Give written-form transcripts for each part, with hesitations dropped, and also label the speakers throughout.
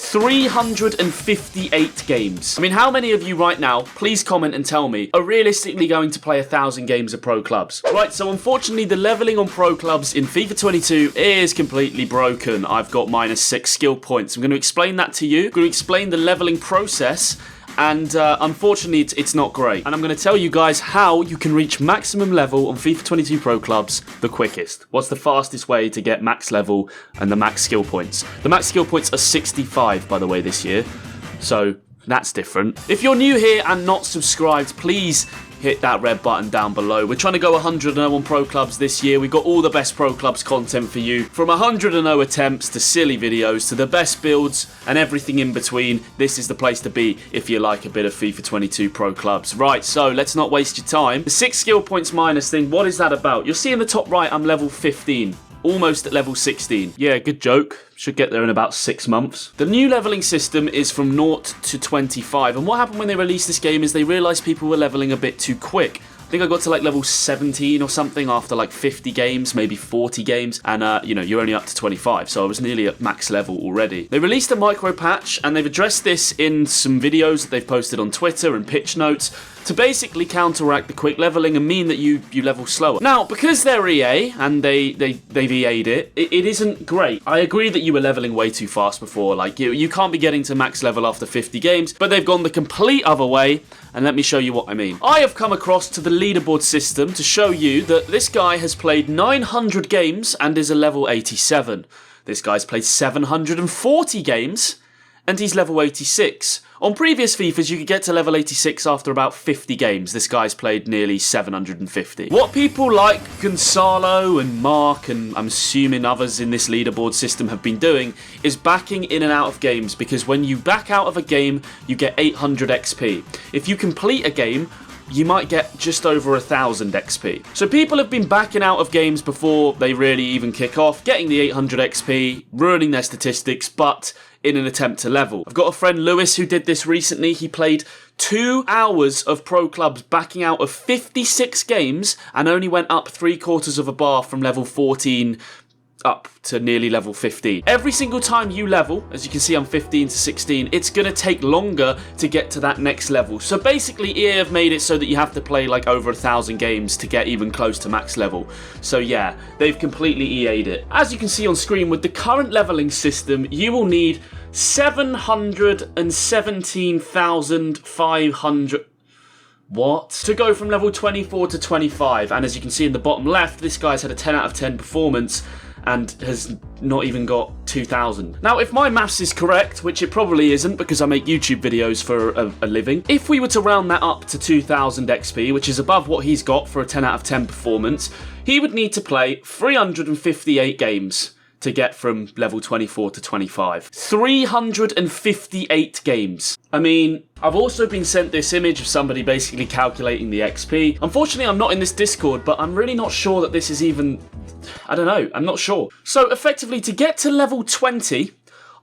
Speaker 1: 358 games. I mean, how many of you right now, please comment and tell me, are realistically going to play 1,000 games of pro clubs? Right, so unfortunately, the leveling on pro clubs in FIFA 22 is completely broken. I've got -6 skill points. I'm going to explain that to you. I'm going to explain the leveling process. And unfortunately, it's not great. And I'm going to tell you guys how you can reach maximum level on FIFA 22 Pro Clubs the quickest. What's the fastest way to get max level and the max skill points? The max skill points are 65, by the way, this year. So that's different. If you're new here and not subscribed, please hit that red button down below. We're trying to go 100-0 on Pro Clubs this year. We've got all the best Pro Clubs content for you. From 100-0 attempts to silly videos to the best builds and everything in between. This is the place to be if you like a bit of FIFA 22 Pro Clubs. Right, so let's not waste your time. The 6 skill points minus thing, what is that about? You'll see in the top right, I'm level 15. Almost at level 16. Yeah, good joke. Should get there in about 6 months. The new leveling system is from 0 to 25. And what happened when they released this game is they realised people were leveling a bit too quick. I think I got to like level 17 or something after like 50 games, maybe 40 games. And, you know, you're only up to 25. So I was nearly at max level already. They released a micro patch and they've addressed this in some videos that they've posted on Twitter and pitch notes to basically counteract the quick leveling and mean that you level slower. Now, because they're EA and they've EA'd it isn't great. I agree that you were leveling way too fast before. Like, you can't be getting to max level after 50 games, but they've gone the complete other way. And let me show you what I mean. I have come across to the leaderboard system to show you that this guy has played 900 games and is a level 87. This guy's played 740 games and he's level 86. On previous FIFAs, you could get to level 86 after about 50 games. This guy's played nearly 750. What people like Gonzalo and Mark, and I'm assuming others in this leaderboard system have been doing, is backing in and out of games, because when you back out of a game, you get 800 XP. If you complete a game, you might get just over 1,000 XP. So people have been backing out of games before they really even kick off, getting the 800 XP, ruining their statistics, but in an attempt to level. I've got a friend, Lewis, who did this recently. He played 2 hours of pro clubs backing out of 56 games and only went up 3/4 of a bar from level 14 up to nearly level 15. Every single time you level, as you can see I'm 15 to 16, it's going to take longer to get to that next level. So basically EA have made it so that you have to play like over 1,000 games to get even close to max level. So yeah, they've completely EA'd it. As you can see on screen, with the current leveling system, you will need 717,500... What? To go from level 24 to 25. And as you can see in the bottom left, this guy's had a 10 out of 10 performance and has not even got 2,000. Now, if my maths is correct, which it probably isn't because I make YouTube videos for a living, if we were to round that up to 2,000 XP, which is above what he's got for a 10 out of 10 performance, he would need to play 358 games to get from level 24 to 25. 358 games. I mean, I've also been sent this image of somebody basically calculating the XP. Unfortunately, I'm not in this Discord, but I'm really not sure that this is even... I don't know, I'm not sure. So effectively, to get to level 20,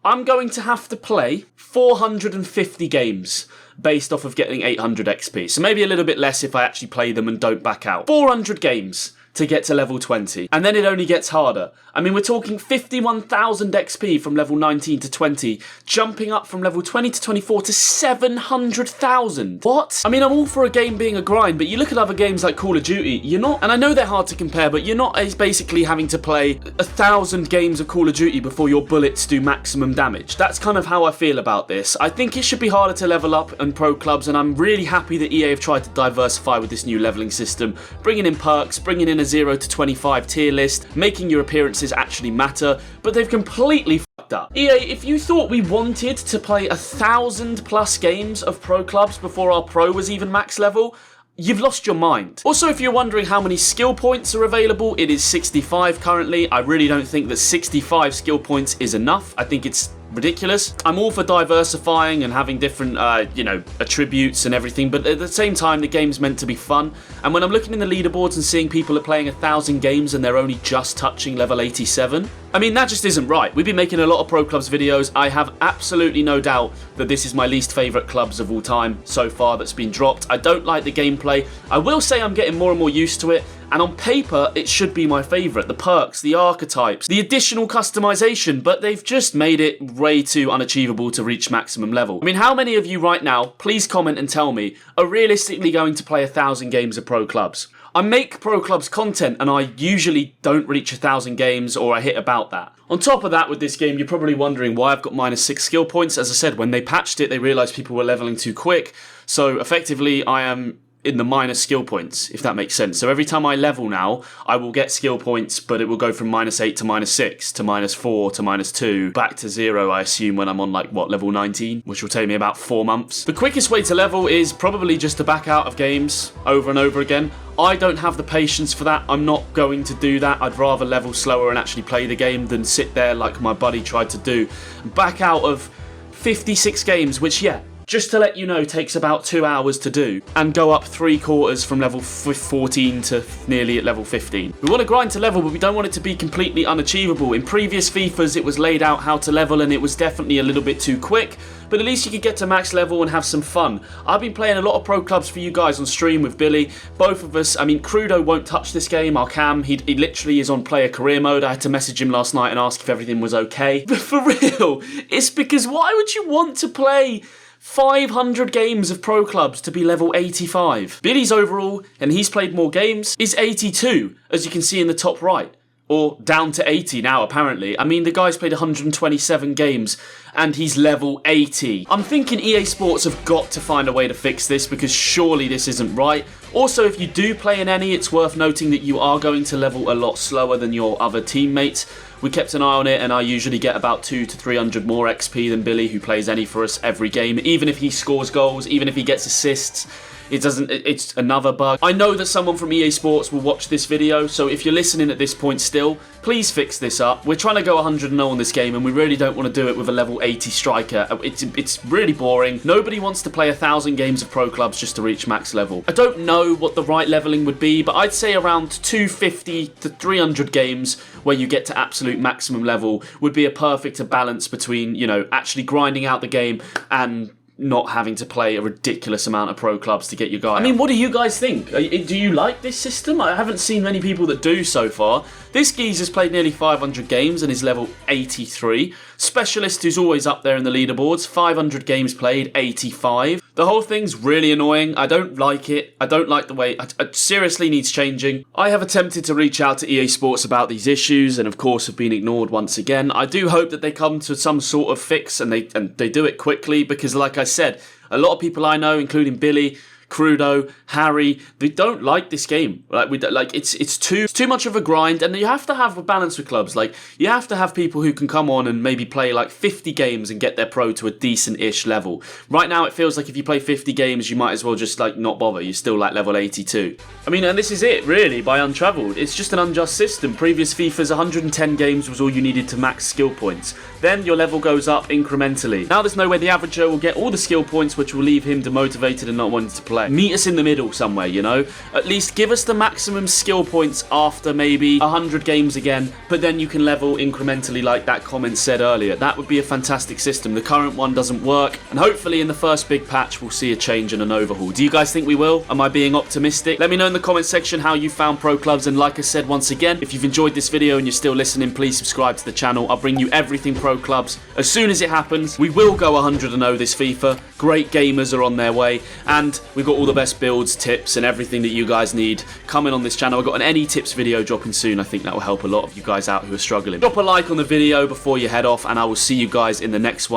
Speaker 1: I'm going to have to play 450 games based off of getting 800 XP. So maybe a little bit less if I actually play them and don't back out. 400 games to get to level 20. And then it only gets harder. I mean, we're talking 51,000 XP from level 19 to 20, jumping up from level 20 to 24 to 700,000. What? I mean, I'm all for a game being a grind, but you look at other games like Call of Duty, you're not, and I know they're hard to compare, but you're not basically having to play 1,000 games of Call of Duty before your bullets do maximum damage. That's kind of how I feel about this. I think it should be harder to level up in pro clubs, and I'm really happy that EA have tried to diversify with this new leveling system, bringing in perks, bringing in a 0 to 25 tier list, making your appearances actually matter, but they've completely fucked up. EA, if you thought we wanted to play 1,000+ games of pro clubs before our pro was even max level, you've lost your mind. Also, if you're wondering how many skill points are available, it is 65 currently. I really don't think that 65 skill points is enough. I think it's ridiculous. I'm all for diversifying and having different, attributes and everything, but at the same time, the game's meant to be fun. And when I'm looking in the leaderboards and seeing people are playing 1,000 games and they're only just touching level 87, I mean, that just isn't right. We've been making a lot of Pro Clubs videos. I have absolutely no doubt that this is my least favourite clubs of all time so far that's been dropped. I don't like the gameplay. I will say I'm getting more and more used to it, and on paper, it should be my favourite. The perks, the archetypes, the additional customization, but they've just made it way too unachievable to reach maximum level. I mean, how many of you right now, please comment and tell me, are realistically going to play 1,000 games of Pro Clubs? I make Pro Clubs content and I usually don't reach 1,000 games, or I hit about that. On top of that, with this game, you're probably wondering why I've got -6 skill points. As I said, when they patched it, they realised people were leveling too quick. So effectively, I am in the minus skill points, if that makes sense. So every time I level now, I will get skill points, but it will go from -8 to -6 to -4 to -2, back to 0, I assume, when I'm on, like, what, level 19, which will take me about 4 months. The quickest way to level is probably just to back out of games over and over again. I don't have the patience for that. I'm not going to do that. I'd rather level slower and actually play the game than sit there like my buddy tried to do. Back out of 56 games, which, yeah, just to let you know, takes about 2 hours to do, and go up 3/4 from level 14 to nearly at level 15. We want to grind to level, but we don't want it to be completely unachievable. In previous FIFAs, it was laid out how to level, and it was definitely a little bit too quick, but at least you could get to max level and have some fun. I've been playing a lot of Pro Clubs for you guys on stream with Billy. Both of us, I mean, Crudo won't touch this game, our cam. He literally is on player career mode. I had to message him last night and ask if everything was okay. But for real, it's because why would you want to play 500 games of Pro Clubs to be level 85. Billy's overall, and he's played more games, is 82, as you can see in the top right. Or down to 80 now, apparently. I mean, the guy's played 127 games, and he's level 80. I'm thinking EA Sports have got to find a way to fix this, because surely this isn't right. Also, if you do play an any, it's worth noting that you are going to level a lot slower than your other teammates. We kept an eye on it, and I usually get about 200 to 300 more XP than Billy, who plays any for us every game. Even if he scores goals, even if he gets assists, it's another bug. I know that someone from EA Sports will watch this video, so if you're listening at this point still, please fix this up. We're trying to go 100-0 on this game, and we really don't want to do it with a level 80 striker. It's really boring. Nobody wants to play 1,000 games of Pro Clubs just to reach max level. I don't know what the right leveling would be, but I'd say around 250 to 300 games where you get to absolute maximum level would be a perfect balance between, you know, actually grinding out the game and not having to play a ridiculous amount of Pro Clubs to get your guy. I mean, what do you guys think? Do you like this system? I haven't seen many people that do so far. This geezer's played nearly 500 games and is level 83. Specialist, who's always up there in the leaderboards, 500 games played, 85. The whole thing's really annoying. I don't like it. I don't like the way... It seriously needs changing. I have attempted to reach out to EA Sports about these issues and, of course, have been ignored once again. I do hope that they come to some sort of fix and they do it quickly, because, like I said, a lot of people I know, including Billy, Crudo, Harry, they don't like this game. It's too much of a grind, and you have to have a balance with clubs. Like, you have to have people who can come on and maybe play like 50 games and get their pro to a decent-ish level. Right now, it feels like if you play 50 games, you might as well just like not bother. You're still like level 82. I mean, and this is it really by Untraveled. It's just an unjust system. Previous FIFA's 110 games was all you needed to max skill points. Then your level goes up incrementally. Now there's no way the average Joe will get all the skill points, which will leave him demotivated and not wanting to play. Meet us in the middle somewhere, you know? At least give us the maximum skill points after maybe 100 games again, but then you can level incrementally like that comment said earlier. That would be a fantastic system. The current one doesn't work, and hopefully in the first big patch we'll see a change and an overhaul. Do you guys think we will? Am I being optimistic? Let me know in the comment section how you found Pro Clubs, and like I said once again, if you've enjoyed this video and you're still listening, please subscribe to the channel. I'll bring you everything Pro Clubs as soon as it happens. We will go 100-0 this FIFA. Great gamers are on their way, and we've got all the best builds, tips, and everything that you guys need coming on this channel. I've got an any tips video dropping soon. I think that will help a lot of you guys out who are struggling. Drop a like on the video before you head off, and I will see you guys in the next one.